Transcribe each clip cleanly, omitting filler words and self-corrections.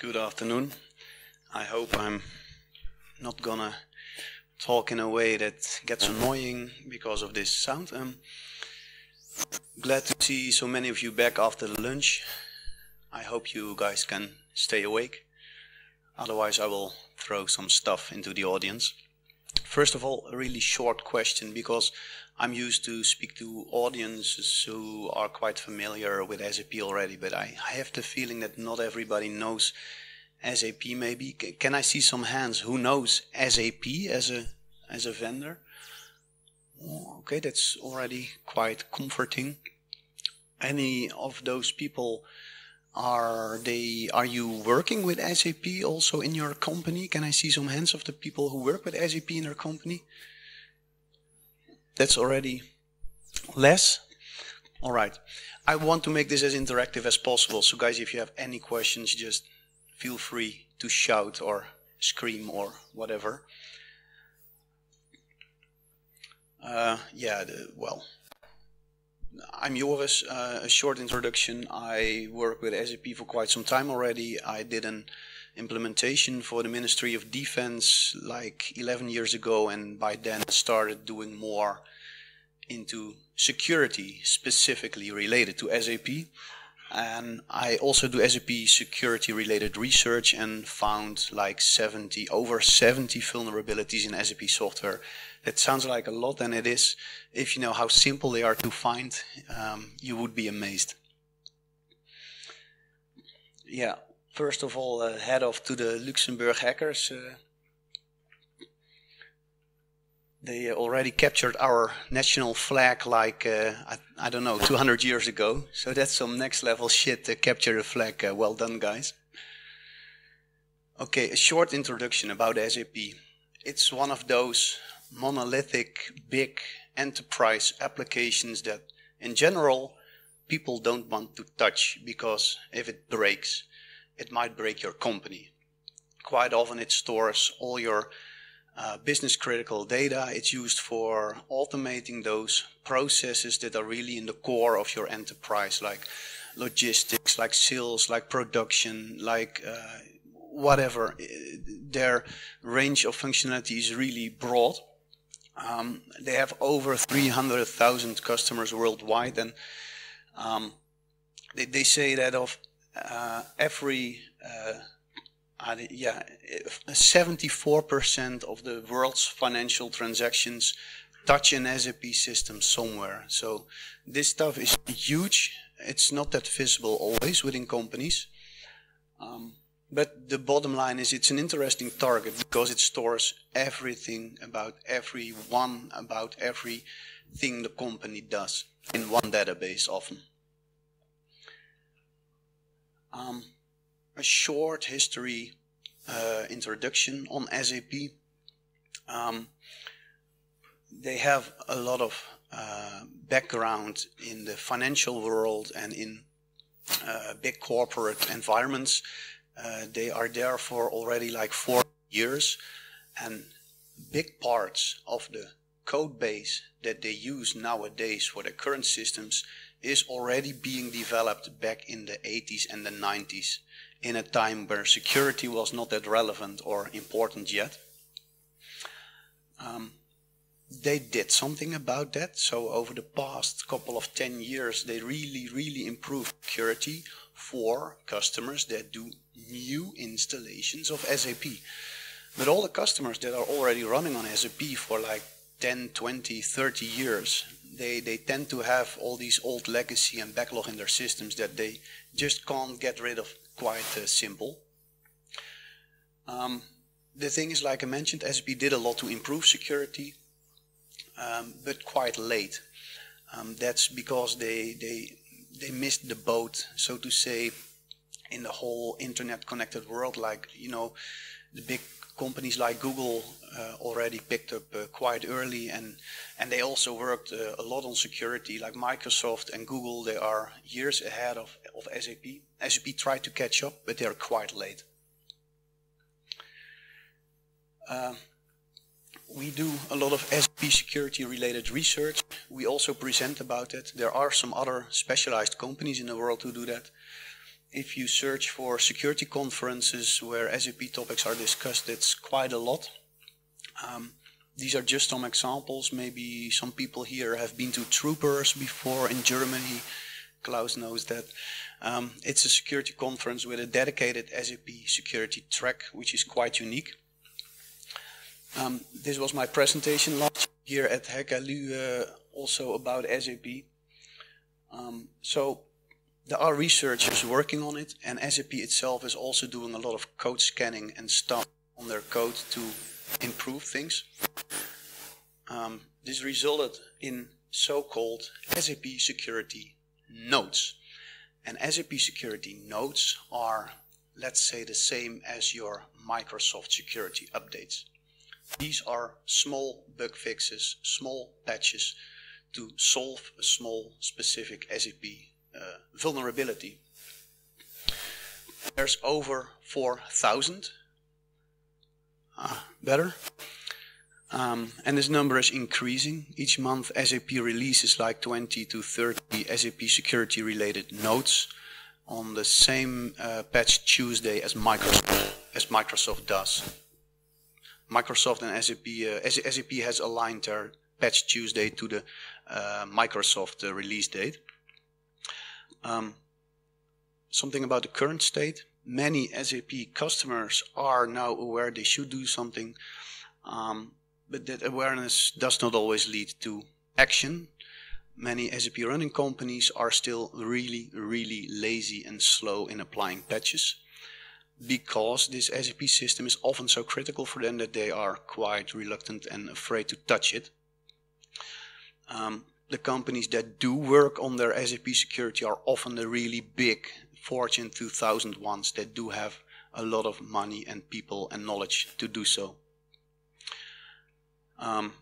Good afternoon. I hope I'm not gonna talk in a way that gets annoying because of this sound. Glad to see so many of you back after the lunch. I hope you guys can stay awake. Otherwise I will throw some stuff into the audience. First of all, a really short question, because I'm used to speak to audiences who are quite familiar with SAP already, but I have the feeling that not everybody knows SAP maybe. Can I see some hands who knows SAP as a vendor? Oh, okay, that's already quite comforting. Any of those people, are you working with SAP also in your company? Can I see some hands of the people who work with SAP in their company? That's already less. All right. I want to make this as interactive as possible. So guys, if you have any questions, just feel free to shout or scream or whatever. Well, I'm Joris. A short introduction. I work with SAP for quite some time already. I did an implementation for the Ministry of Defense like 11 years ago, and by then started doing more into security specifically related to SAP. And I also do SAP security related research and found like over 70 vulnerabilities in SAP software. That sounds like a lot, and it is. If you know how simple they are to find, you would be amazed. Yeah, first of all, head off to the Luxembourg hackers. They already captured our national flag like, I don't know, 200 years ago. So that's some next level shit to capture the flag. Well done, guys. Okay, a short introduction about SAP. It's one of those monolithic, big enterprise applications that in general people don't want to touch, because if it breaks, it might break your company. Quite often it stores all your business critical data. It's used for automating those processes that are really in the core of your enterprise, like logistics, like sales, like production, like whatever. Their range of functionality is really broad. They have over 300,000 customers worldwide, and they say that of every 74% of the world's financial transactions touch an SAP system somewhere. So this stuff is huge. It's not that visible always within companies. But the bottom line is it's an interesting target because it stores everything about everyone, about everything the company does in one database often. A short history introduction on SAP. They have a lot of background in the financial world and in big corporate environments. They are there for already like 4 years, and big parts of the code base that they use nowadays for their current systems is already being developed back in the 80s and the 90s, in a time where security was not that relevant or important yet. They did something about that. So over the past couple of 10 years, they really improved security for customers that do new installations of SAP. But all the customers that are already running on SAP for like 10, 20, 30 years, they tend to have all these old legacy and backlog in their systems that they just can't get rid of quite simple. The thing is, like I mentioned, SAP did a lot to improve security, but quite late. That's because they missed the boat, so to say, in the whole internet connected world. Like, you know, the big companies like Google already picked up quite early, and they also worked a lot on security. Like Microsoft and Google, they are years ahead of SAP. SAP tried to catch up, but they are quite late. We do a lot of SAP security related research. We also present about it. There are some other specialized companies in the world who do that. if you search for security conferences where SAP topics are discussed, it's quite a lot. These are just some examples. Maybe some people here have been to Troopers before in Germany. Klaus knows that. It's a security conference with a dedicated SAP security track, which is quite unique. This was my presentation last year at Hekalu, also about SAP. So there are researchers working on it, and SAP itself is also doing a lot of code scanning and stuff on their code to improve things. This resulted in so-called SAP Security Notes. And SAP Security Notes are, let's say, the same as your Microsoft security updates. These are small bug fixes, small patches to solve a small specific SAP vulnerability. There's over 4,000. Better. And this number is increasing. Each month SAP releases like 20 to 30 SAP security related notes on the same patch Tuesday as Microsoft does. Microsoft and SAP has aligned their patch Tuesday to the Microsoft release date. Something about the current state. Many SAP customers are now aware they should do something, but that awareness does not always lead to action. Many SAP running companies are still really lazy and slow in applying patches, because this SAP system is often so critical for them that they are quite reluctant and afraid to touch it. The companies that do work on their SAP security are often the really big Fortune 2000 ones that do have a lot of money and people and knowledge to do so.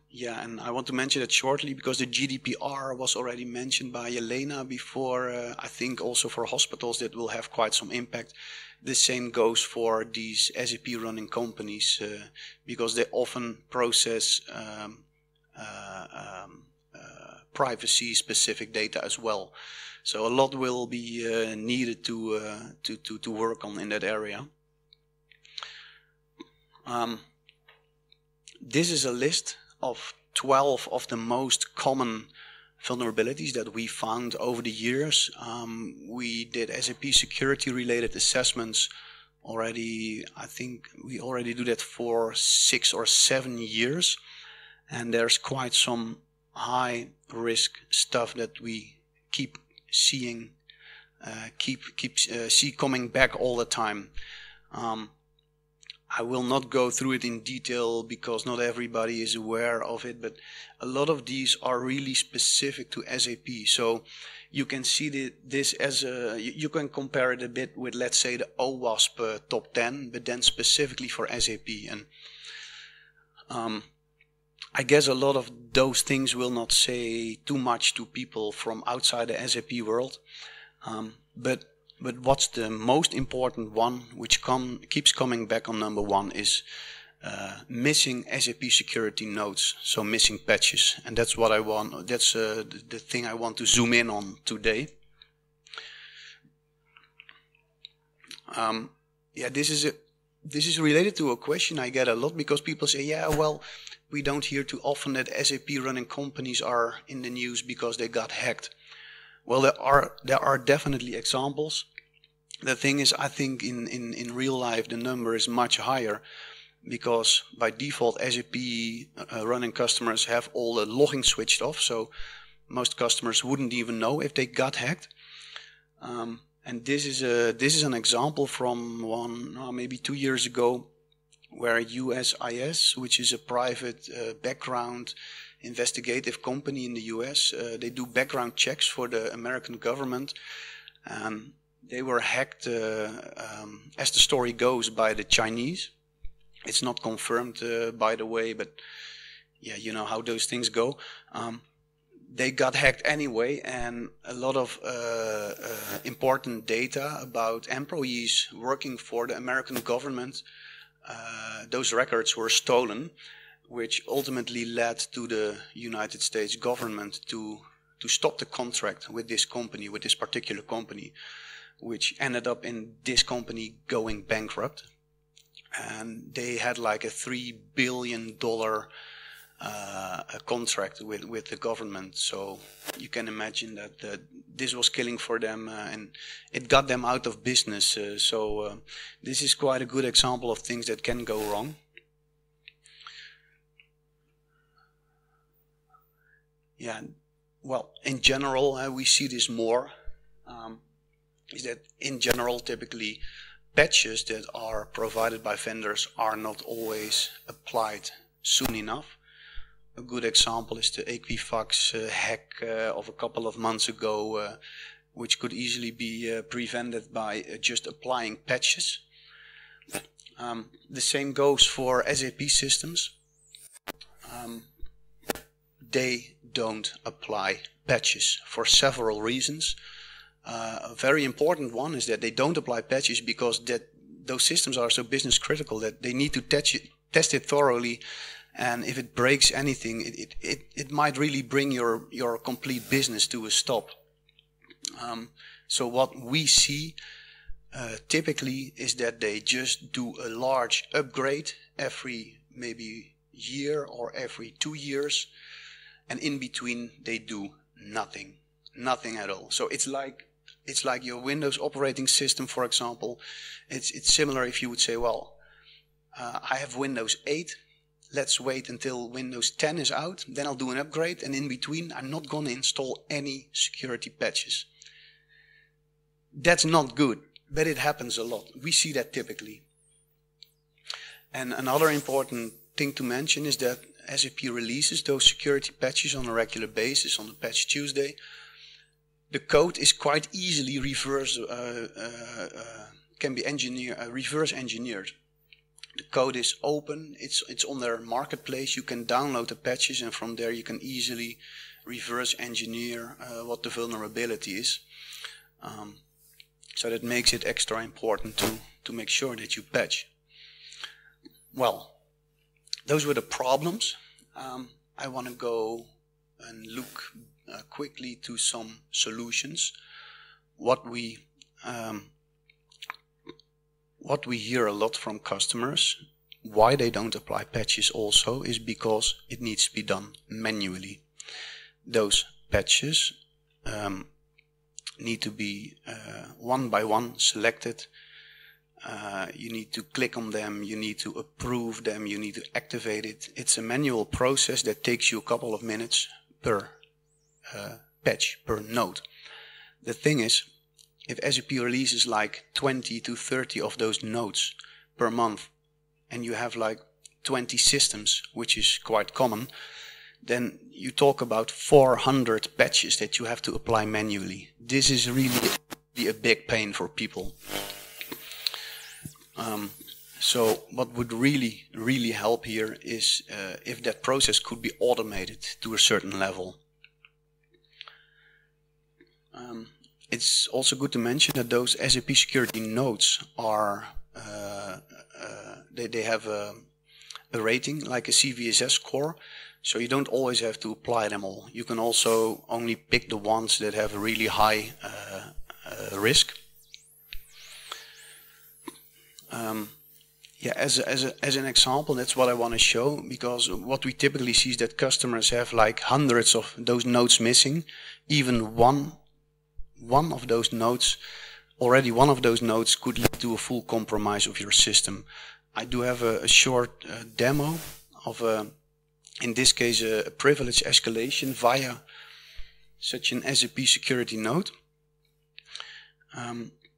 Yeah, and I want to mention that shortly because the GDPR was already mentioned by Elena before. I think also for hospitals that will have quite some impact. The same goes for these SAP running companies because they often process privacy specific data as well. So a lot will be needed to work on in that area. This is a list of 12 of the most common vulnerabilities that we found over the years. We did SAP security related assessments already. I think we already do that for 6 or 7 years, and there's quite some high risk stuff that we keep seeing, see coming back all the time. I will not go through it in detail because not everybody is aware of it, but a lot of these are really specific to SAP. So you can see this as you can compare it a bit with, let's say, the OWASP top 10, but then specifically for SAP. And I guess a lot of those things will not say too much to people from outside the SAP world, but what's the most important one, which keeps coming back on number one, is missing SAP security notes, so missing patches, and that's what I want. That's the thing I want to zoom in on today. Yeah, this is related to a question I get a lot because people say, yeah, well, we don't hear too often that SAP running companies are in the news because they got hacked. Well, there are definitely examples. The thing is, I think in real life the number is much higher because by default SAP running customers have all the logging switched off, so most customers wouldn't even know if they got hacked. And this is an example from maybe 2 years ago, where USIS, which is a private background investigative company in the US, they do background checks for the American government. They were hacked, as the story goes, by the Chinese. It's not confirmed, by the way, but yeah, you know how those things go. They got hacked anyway, and a lot of important data about employees working for the American government, those records were stolen, which ultimately led to the United States government to stop the contract with this company, with this particular company, which ended up in this company going bankrupt. And they had like a $3 billion a contract with the government. So you can imagine that this was killing for them, and it got them out of business. So this is quite a good example of things that can go wrong. Yeah, well, in general, we see this more. Is that in general, typically, patches that are provided by vendors are not always applied soon enough. A good example is the Equifax hack of a couple of months ago, which could easily be prevented by just applying patches. The same goes for SAP systems. They don't apply patches for several reasons. A very important one is that they don't apply patches because those systems are so business critical that they need to test it thoroughly. And if it breaks anything, it might really bring your complete business to a stop. So what we see typically is that they just do a large upgrade every maybe year or every 2 years, and in between they do nothing at all. So it's like your Windows operating system, for example. It's similar if you would say, well, I have Windows 8. Let's wait until Windows 10 is out, then I'll do an upgrade, and in between I'm not going to install any security patches. That's not good, but it happens a lot. We see that typically. And another important thing to mention is that SAP releases those security patches on a regular basis on the Patch Tuesday. The code is quite easily reverse engineered. The code is open, it's on their marketplace, you can download the patches, and from there you can easily reverse engineer what the vulnerability is. So that makes it extra important to make sure that you patch. Well, those were the problems. I want to go and look quickly to some solutions. What we hear a lot from customers, why they don't apply patches also, is because it needs to be done manually. Those patches need to be one by one selected. You need to click on them, you need to approve them, you need to activate it. It's a manual process that takes you a couple of minutes per patch, per node. The thing is, if SAP releases like 20 to 30 of those nodes per month, and you have like 20 systems, which is quite common, then you talk about 400 patches that you have to apply manually. This is really a big pain for people. So what would really help here is if that process could be automated to a certain level. It's also good to mention that those SAP Security nodes are, they have a rating like a CVSS score, so you don't always have to apply them all. You can also only pick the ones that have a really high risk. Yeah, as an example, that's what I want to show, because what we typically see is that customers have like hundreds of those nodes missing. Even one of those nodes could lead to a full compromise of your system. I do have a short demo of in this case a privilege escalation via such an SAP Security node.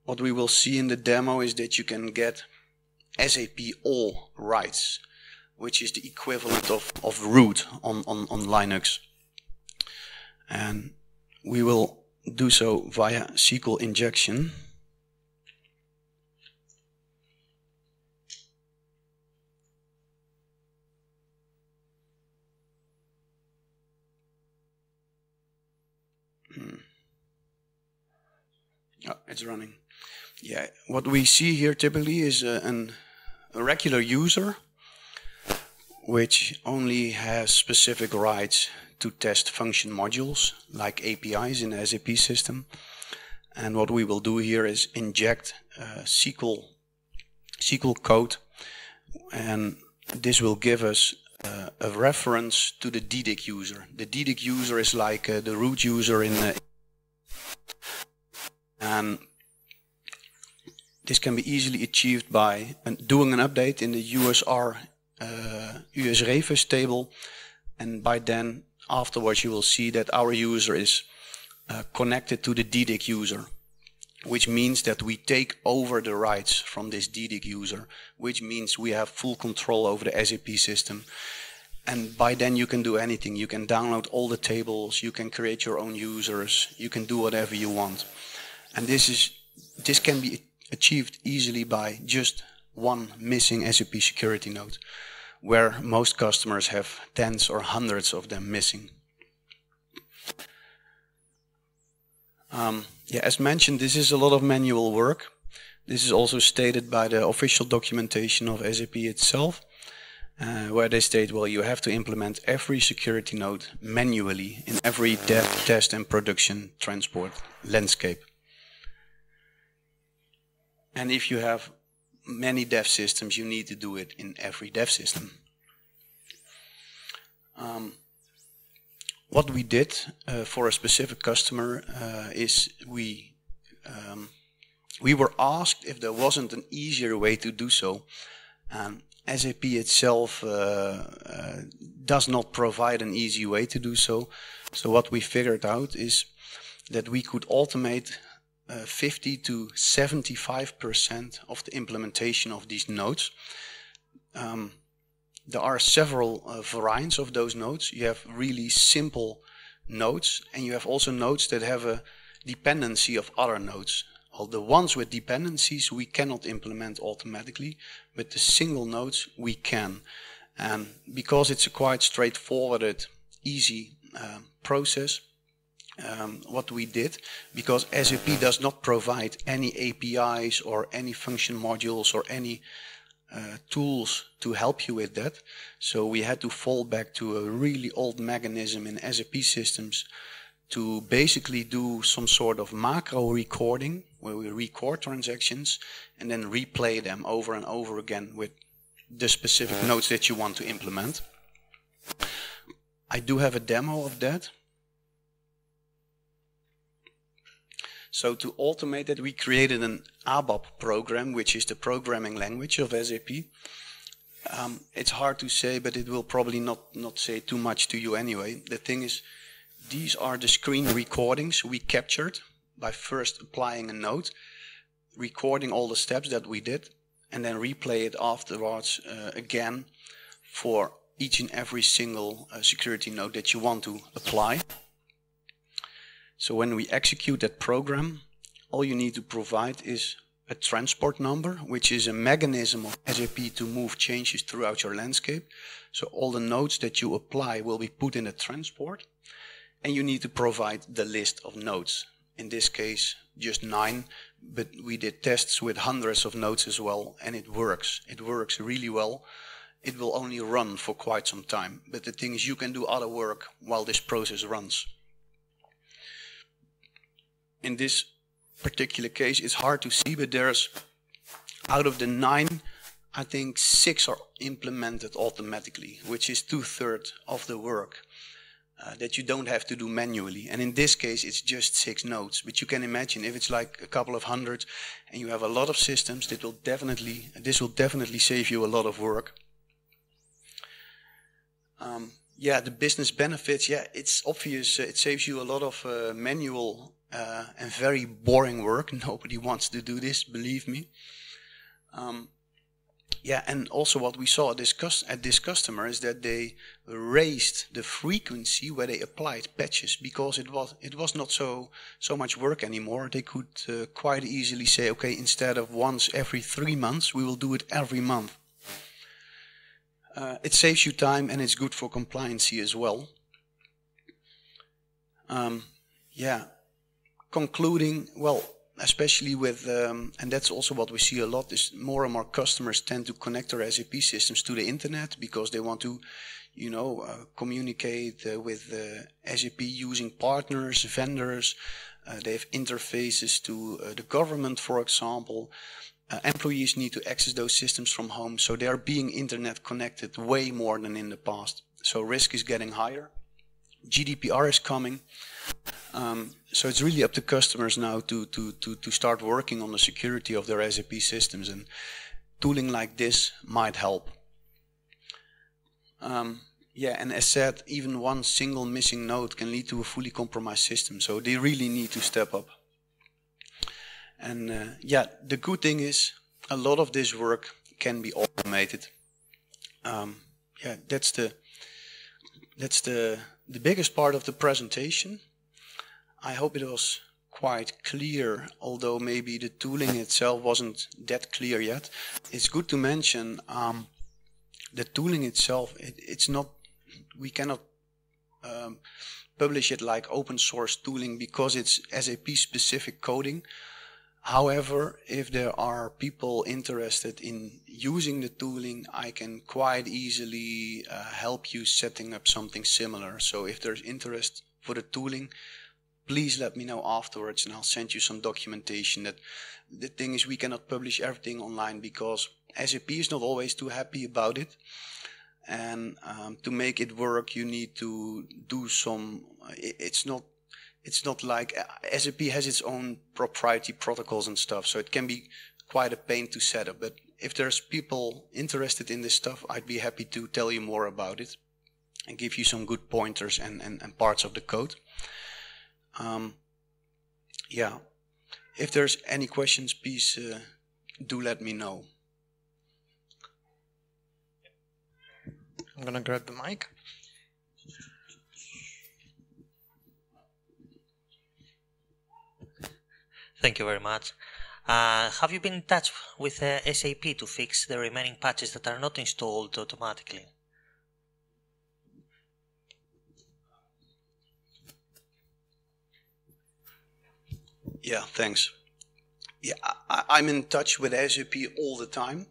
What we will see in the demo is that you can get SAP all rights, which is the equivalent of root on Linux. And we will do so via SQL injection. Oh, it's running. Yeah, what we see here typically is a regular user which only has specific rights to test function modules like APIs in the SAP system. And what we will do here is inject SQL code, and this will give us a reference to the DDIC user. The DDIC user is like the root user and this can be easily achieved by doing an update in the USR US Refus table, and by then afterwards you will see that our user is connected to the DDIC user, which means that we take over the rights from this DDIC user, which means we have full control over the SAP system. And by then you can do anything. You can download all the tables, you can create your own users, you can do whatever you want. And this can be achieved easily by just one missing SAP Security node, where most customers have tens or hundreds of them missing. Yeah, as mentioned, this is a lot of manual work. This is also stated by the official documentation of SAP itself, where they state, well, you have to implement every security node manually in every dev, test and production transport landscape. And if you have many dev systems, you need to do it in every dev system. What we did for a specific customer is we were asked if there wasn't an easier way to do so. SAP itself does not provide an easy way to do so. So what we figured out is that we could automate 50 to 75% of the implementation of these nodes. There are several variants of those nodes. You have really simple nodes, and you have also nodes that have a dependency of other nodes. All the ones with dependencies we cannot implement automatically, but the single nodes we can. And because it's a quite straightforward, easy process, what we did, because SAP does not provide any APIs or any function modules or any tools to help you with that, so we had to fall back to a really old mechanism in SAP systems to basically do some sort of macro recording, where we record transactions and then replay them over and over again with the specific nodes that you want to implement. I do have a demo of that. So to automate it, we created an ABAP program, which is the programming language of SAP. It's hard to say, but it will probably not say too much to you anyway. The thing is, these are the screen recordings we captured by first applying a node, recording all the steps that we did, and then replay it afterwards again for each and every single security node that you want to apply. So when we execute that program, all you need to provide is a transport number, which is a mechanism of SAP to move changes throughout your landscape. So all the nodes that you apply will be put in a transport, and you need to provide the list of nodes. In this case, just 9, but we did tests with hundreds of nodes as well, and it works. It works really well. It will only run for quite some time, but the thing is, you can do other work while this process runs. In this particular case, it's hard to see, but there's, out of the 9, I think 6 are implemented automatically, which is 2/3 of the work that you don't have to do manually. And in this case, it's just 6 nodes. But you can imagine if it's like a couple of hundred and you have a lot of systems, this will definitely save you a lot of work. Yeah, the business benefits, yeah, it's obvious. It saves you a lot of manual and very boring work. Nobody wants to do this, believe me. Yeah, and also what we saw at this customer is that they raised the frequency where they applied patches, because it was not so much work anymore. They could quite easily say, okay, instead of once every 3 months, we will do it every month. It saves you time, and it's good for compliancy as well. Yeah, concluding, well, especially with, and that's also what we see a lot, is more and more customers tend to connect their SAP systems to the internet because they want to, you know, communicate with SAP using partners, vendors, They have interfaces to the government, for example. Employees need to access those systems from home, so they are being internet connected way more than in the past. So risk is getting higher. GDPR is coming. So it's really up to customers now to start working on the security of their SAP systems, and tooling like this might help. Yeah, and as said, even one single missing node can lead to a fully compromised system, so they really need to step up. And yeah, the good thing is a lot of this work can be automated. Yeah, that's the biggest part of the presentation. I hope it was quite clear, although maybe the tooling itself wasn't that clear yet. It's good to mention the tooling itself, it's not, we cannot publish it like open source tooling because it's SAP specific coding. However, if there are people interested in using the tooling, I can quite easily help you setting up something similar. So if there's interest for the tooling, please let me know afterwards and I'll send you some documentation. That the thing is, we cannot publish everything online because SAP is not always too happy about it. And to make it work, you need to do some, it's not like SAP has its own proprietary protocols and stuff, so it can be quite a pain to set up. But if there's people interested in this stuff, I'd be happy to tell you more about it and give you some good pointers and parts of the code. Yeah, if there's any questions, please do let me know. I'm gonna grab the mic. Thank you very much. Have you been in touch with SAP to fix the remaining patches that are not installed automatically? Yeah, thanks. Yeah, I'm in touch with SAP all the time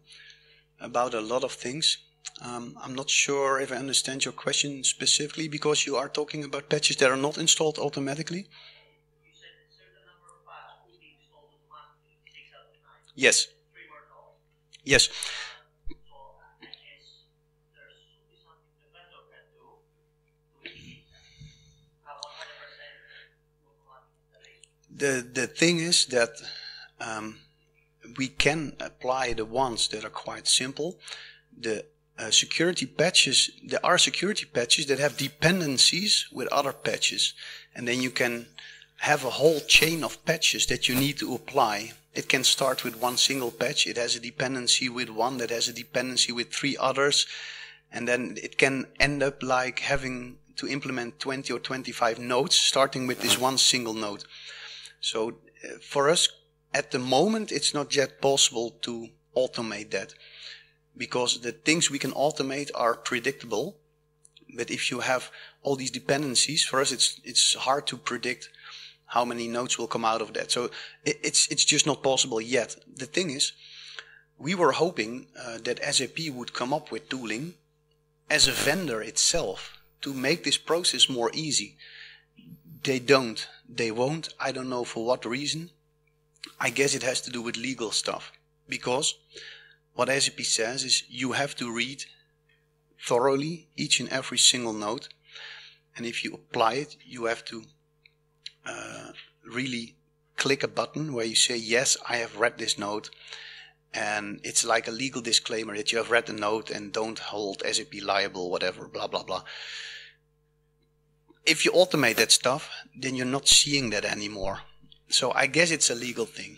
about a lot of things. I'm not sure if I understand your question specifically, because you are talking about patches that are not installed automatically. Yes. Yes. The thing is that we can apply the ones that are quite simple. The security patches, there are security patches that have dependencies with other patches, and then you can have a whole chain of patches that you need to apply. It can start with one single patch. It has a dependency with one that has a dependency with 3 others. And then it can end up like having to implement 20 or 25 nodes, starting with this one single node. So for us, at the moment, it's not yet possible to automate that, because the things we can automate are predictable. But if you have all these dependencies, for us, it's hard to predict how many nodes will come out of that. So it's just not possible yet. The thing is, we were hoping that SAP would come up with tooling as a vendor itself to make this process more easy. They don't. They won't. I don't know for what reason. I guess it has to do with legal stuff. Because what SAP says is you have to read thoroughly each and every single node. And if you apply it, you have to really click a button where you say, yes, I have read this node. And it's like a legal disclaimer that you have read the node and don't hold SAP liable, whatever, blah, blah, blah. If you automate that stuff, then you're not seeing that anymore. So I guess it's a legal thing.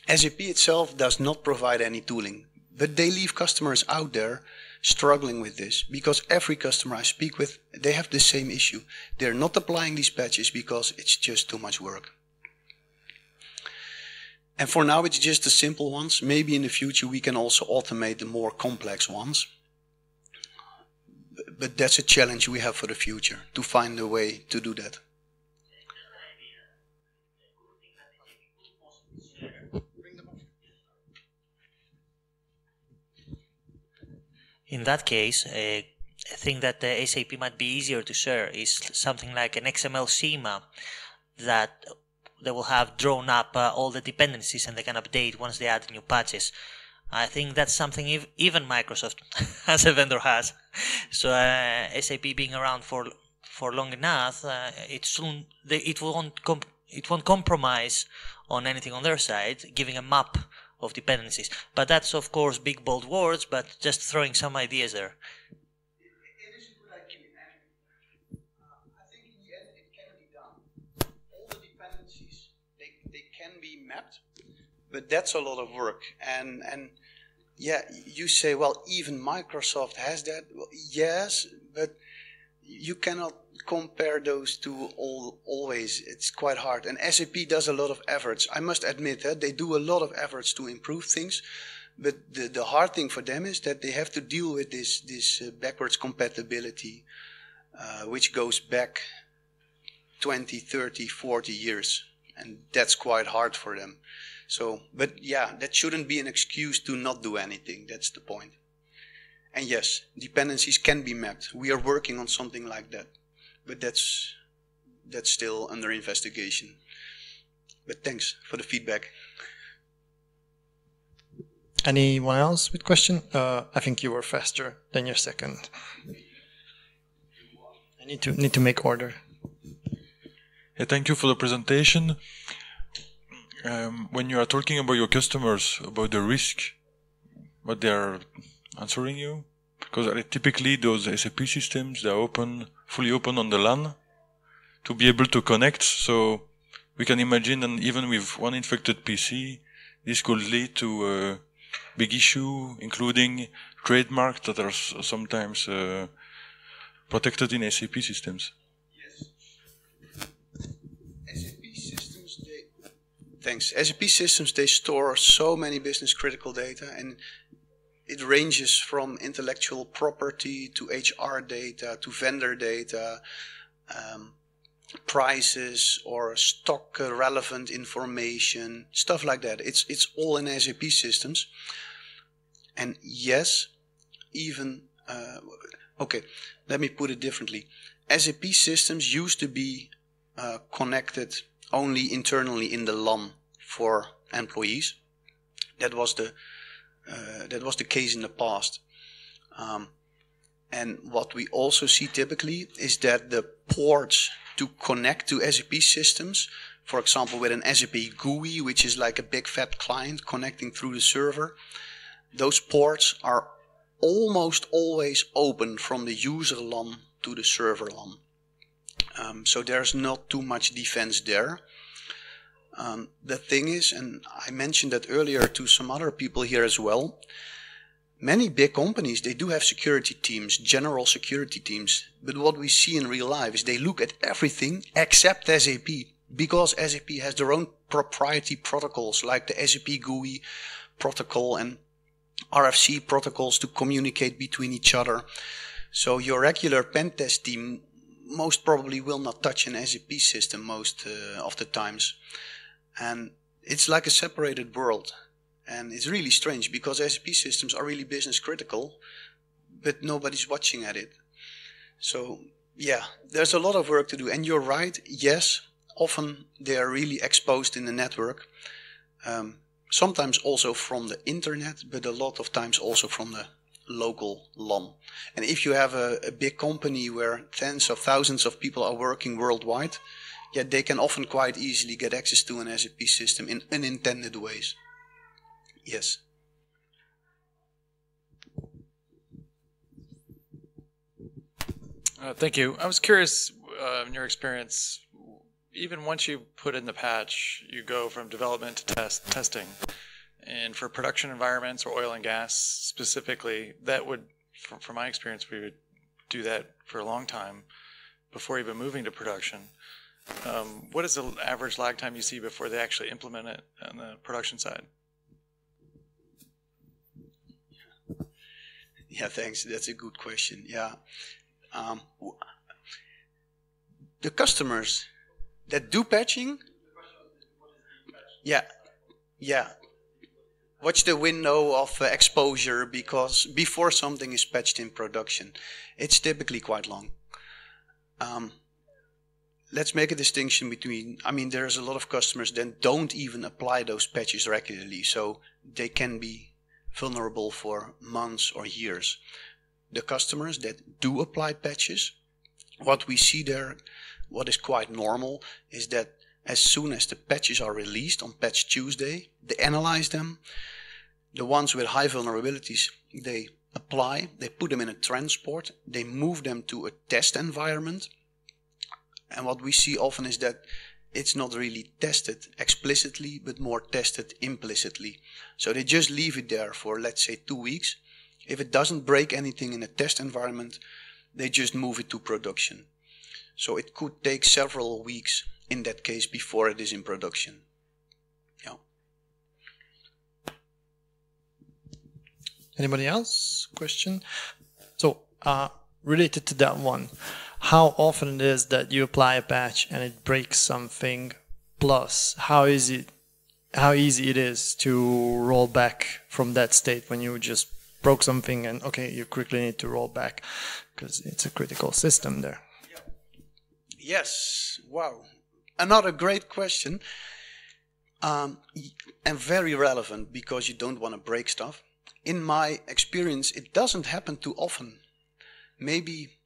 SAP itself does not provide any tooling, but they leave customers out there struggling with this, because every customer I speak with, they have the same issue. They're not applying these patches because it's just too much work. And for now, it's just the simple ones. Maybe in the future, we can also automate the more complex ones. But that's a challenge we have for the future, to find a way to do that. In that case, I think that the SAP might be easier to share is something like an XML schema that will have drawn up all the dependencies, and they can update once they add new patches. I think that's something even Microsoft as a vendor has. So SAP being around for long enough, it won't compromise on anything on their side, giving a map of dependencies. But that's of course big bold words, but just throwing some ideas there. It is a good idea, and I think in the end it can be done. All the dependencies, they can be mapped, but that's a lot of work. And yeah, you say, well, even Microsoft has that. Well, yes, but you cannot compare those two always. It's quite hard. And SAP does a lot of efforts. I must admit that they do a lot of efforts to improve things. But the hard thing for them is that they have to deal with this backwards compatibility, which goes back 20, 30, 40 years. And that's quite hard for them. So, but yeah, that shouldn't be an excuse to not do anything. That's the point. And yes, dependencies can be mapped. We are working on something like that. But that's still under investigation. But thanks for the feedback. Anyone else with question? I think you were faster than your second. I need to make order. Yeah, thank you for the presentation. When you are talking about your customers, about the risk, what they are answering you, because typically those SAP systems, they are fully open on the LAN to be able to connect. So we can imagine that even with one infected PC, this could lead to a big issue, including trademarks that are sometimes protected in SAP systems. Thanks. SAP systems, they store so many business critical data, and it ranges from intellectual property to HR data to vendor data, prices or stock relevant information, stuff like that. It's all in SAP systems. And yes, even, okay, let me put it differently. SAP systems used to be connected only internally in the LAN for employees. That was the case in the past. And what we also see typically is that the ports to connect to SAP systems, for example with an SAP GUI, which is like a big fat client connecting through the server, those ports are almost always open from the user LAN to the server LAN. So there's not too much defense there. The thing is, and I mentioned that earlier to some other people here as well, many big companies, they do have security teams, general security teams. But what we see in real life is they look at everything except SAP, because SAP has their own proprietary protocols like the SAP GUI protocol and RFC protocols to communicate between each other. So your regular pen test team most probably will not touch an SAP system most of the times. And it's like a separated world. And it's really strange because SAP systems are really business critical, but nobody's watching at it. So yeah, there's a lot of work to do. And you're right, yes, often they are really exposed in the network. Sometimes also from the internet, but a lot of times also from the local LAN. And if you have a big company where tens of thousands of people are working worldwide, yeah, they can often quite easily get access to an SAP system in unintended ways. Yes. Thank you. I was curious, in your experience, even once you put in the patch, you go from development to testing. And for production environments or oil and gas specifically, that would, from my experience, we would do that for a long time before even moving to production. What is the average lag time you see before they actually implement it on the production side? Yeah, thanks. That's a good question. Yeah. The customers that do patching, yeah. What's the window of exposure because before something is patched in production? It's typically quite long. let's make a distinction between, I mean, there's a lot of customers that don't even apply those patches regularly, so they can be vulnerable for months or years. The customers that do apply patches, what we see there, what is quite normal, is that as soon as the patches are released on Patch Tuesday, they analyze them. The ones with high vulnerabilities, they apply, they put them in a transport, they move them to a test environment. And what we see often is that it's not really tested explicitly, but more tested implicitly. So they just leave it there for, let's say, 2 weeks. If it doesn't break anything in a test environment, they just move it to production. So it could take several weeks in that case before it is in production. Yeah. Anybody else? Question? So, related to that one, how often it is that you apply a patch and it breaks something, plus how easy it is to roll back from that state when you just broke something and okay, you quickly need to roll back because it's a critical system there. Yes, wow. Another great question, and very relevant because you don't want to break stuff. In my experience, it doesn't happen too often. Maybe,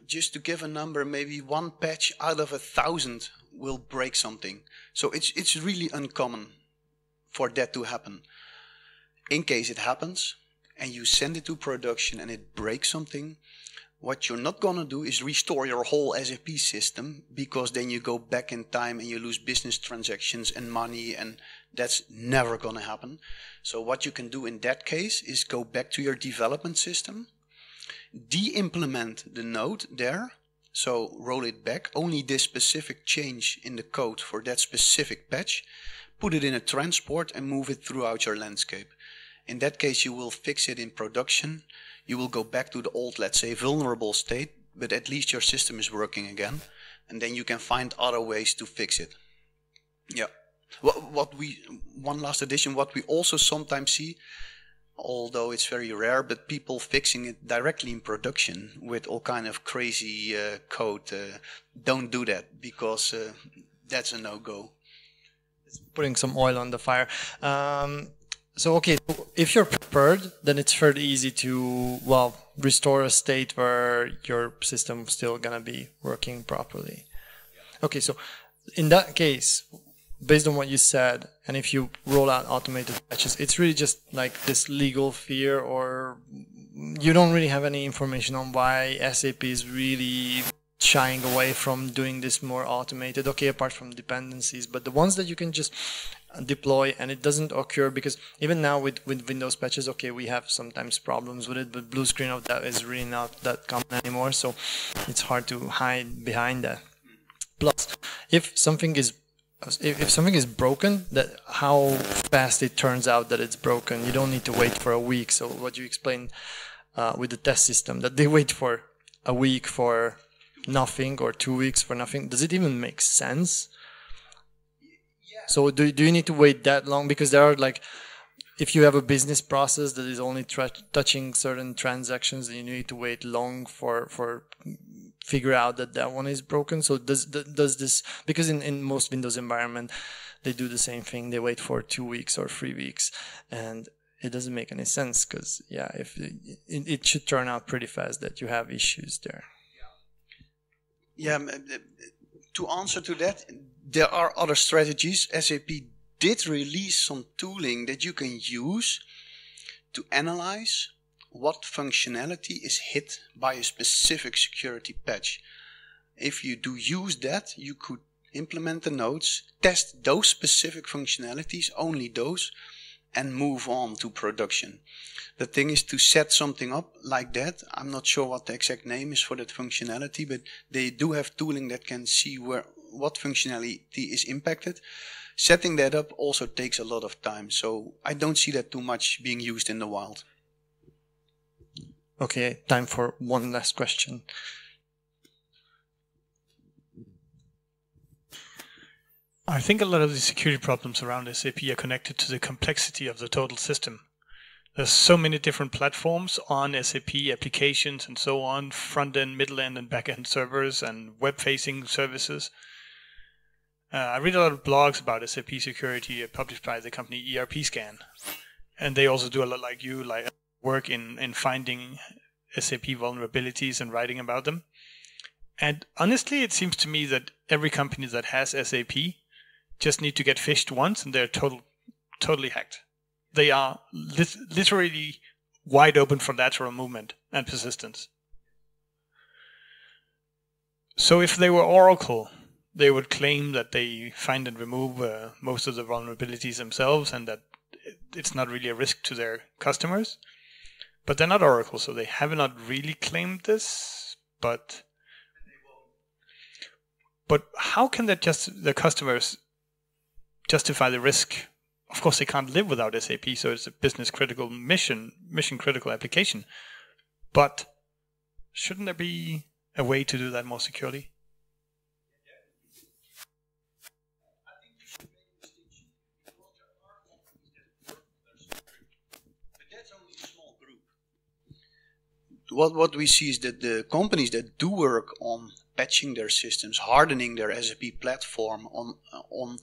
just to give a number, maybe 1 patch out of 1,000 will break something. So it's really uncommon for that to happen. In case it happens and you send it to production and it breaks something, what you're not going to do is restore your whole SAP system, because then you go back in time and you lose business transactions and money, and that's never going to happen. So what you can do in that case is go back to your development system, de-implement the node there, so roll it back, only this specific change in the code for that specific patch, put it in a transport and move it throughout your landscape. In that case, you will fix it in production. You will go back to the old, let's say, vulnerable state, but at least your system is working again. And then you can find other ways to fix it. Yeah. One last addition, what we also sometimes see, although it's very rare, but people fixing it directly in production with all kind of crazy code. Don't do that, because that's a no-go. It's putting some oil on the fire. So, okay, if you're prepared, then it's fairly easy to, well, restore a state where your system's still going to be working properly. Okay, so in that case, based on what you said, and if you roll out automated patches, it's really just like this legal fear, or you don't really have any information on why SAP is really shying away from doing this more automated, okay, apart from dependencies, but the ones that you can just deploy and it doesn't occur, because even now with Windows patches, okay, we have sometimes problems with it, but blue screen of that is really not that common anymore, so it's hard to hide behind that. Plus, if something is broken, that how fast it turns out that it's broken, you don't need to wait for a week. So what you explained with the test system, that they wait for a week for nothing or 2 weeks for nothing, does it even make sense? So do you need to wait that long? Because there are, like, if you have a business process that is only touching certain transactions, then you need to wait long for figure out that one is broken. So does this, because in most Windows environment, they do the same thing. They wait for 2 weeks or 3 weeks, and it doesn't make any sense, because, yeah, if it should turn out pretty fast that you have issues there. Yeah, to answer to that, there are other strategies. SAP did release some tooling that you can use to analyze what functionality is hit by a specific security patch. If you do use that, you could implement the nodes, test those specific functionalities, only those, and move on to production. The thing is to set something up like that. I'm not sure what the exact name is for that functionality, but they do have tooling that can see what functionality is impacted. Setting that up also takes a lot of time, so I don't see that too much being used in the wild. Okay, time for one last question. I think a lot of the security problems around SAP are connected to the complexity of the total system. There's so many different platforms on SAP, applications and so on, front-end, middle-end and back-end servers and web-facing services. I read a lot of blogs about SAP Security published by the company ERP Scan. And they also do a lot like you, like work in finding SAP vulnerabilities and writing about them. And honestly, it seems to me that every company that has SAP just need to get phished once and they're totally hacked. They are literally wide open for lateral movement and persistence. So if they were Oracle, they would claim that they find and remove most of the vulnerabilities themselves and that it's not really a risk to their customers. But they're not Oracle, so they have not really claimed this. But how can that the customers justify the risk? Of course, they can't live without SAP, so it's a business-critical mission critical application. But shouldn't there be a way to do that more securely? What we see is that the companies that do work on patching their systems, hardening their SAP platform, on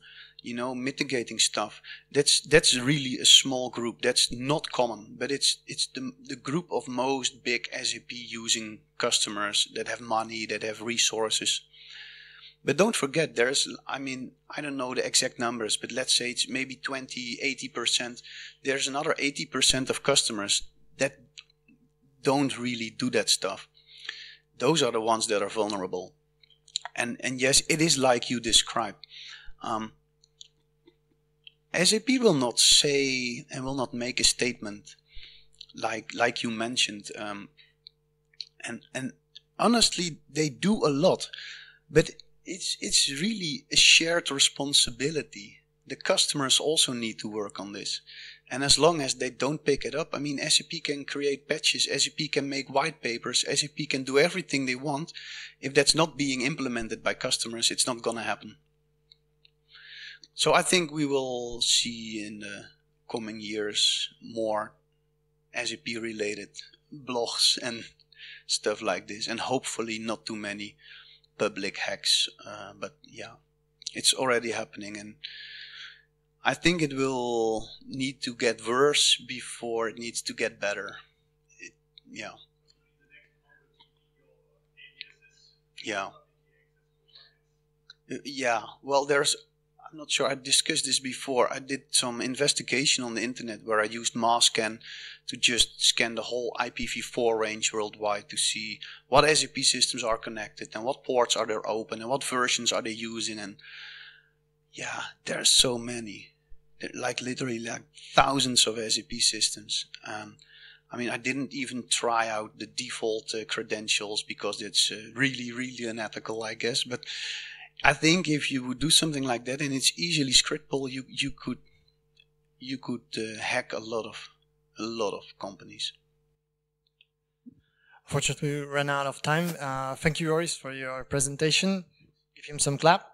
mitigating stuff, that's really a small group. That's not common, but it's the group of most big SAP using customers that have money, that have resources. But don't forget, I don't know the exact numbers, but let's say it's maybe 20, 80%. There's another 80% of customers that don't really do that stuff. Those are the ones that are vulnerable. And yes, it is like you described. SAP will not say and will not make a statement like you mentioned. And honestly, they do a lot, but it's really a shared responsibility. The customers also need to work on this. And as long as they don't pick it up, SAP can create patches, SAP can make white papers, SAP can do everything they want. If that's not being implemented by customers, it's not going to happen. So I think we will see in the coming years more SAP-related blogs and stuff like this. And hopefully not too many public hacks. But yeah, it's already happening. And I think it will need to get worse before it needs to get better. Yeah. Well, I'm not sure, I discussed this before. I did some investigation on the internet where I used MassScan to just scan the whole IPv4 range worldwide to see what SAP systems are connected and what ports are there open and what versions are they using. And yeah, there are so many. Literally thousands of SAP systems. I didn't even try out the default credentials because it's really, really unethical, I guess. But I think if you would do something like that and it's easily scriptable, you could hack a lot of companies. Unfortunately, we ran out of time. Thank you, Joris, for your presentation. Give him some clap.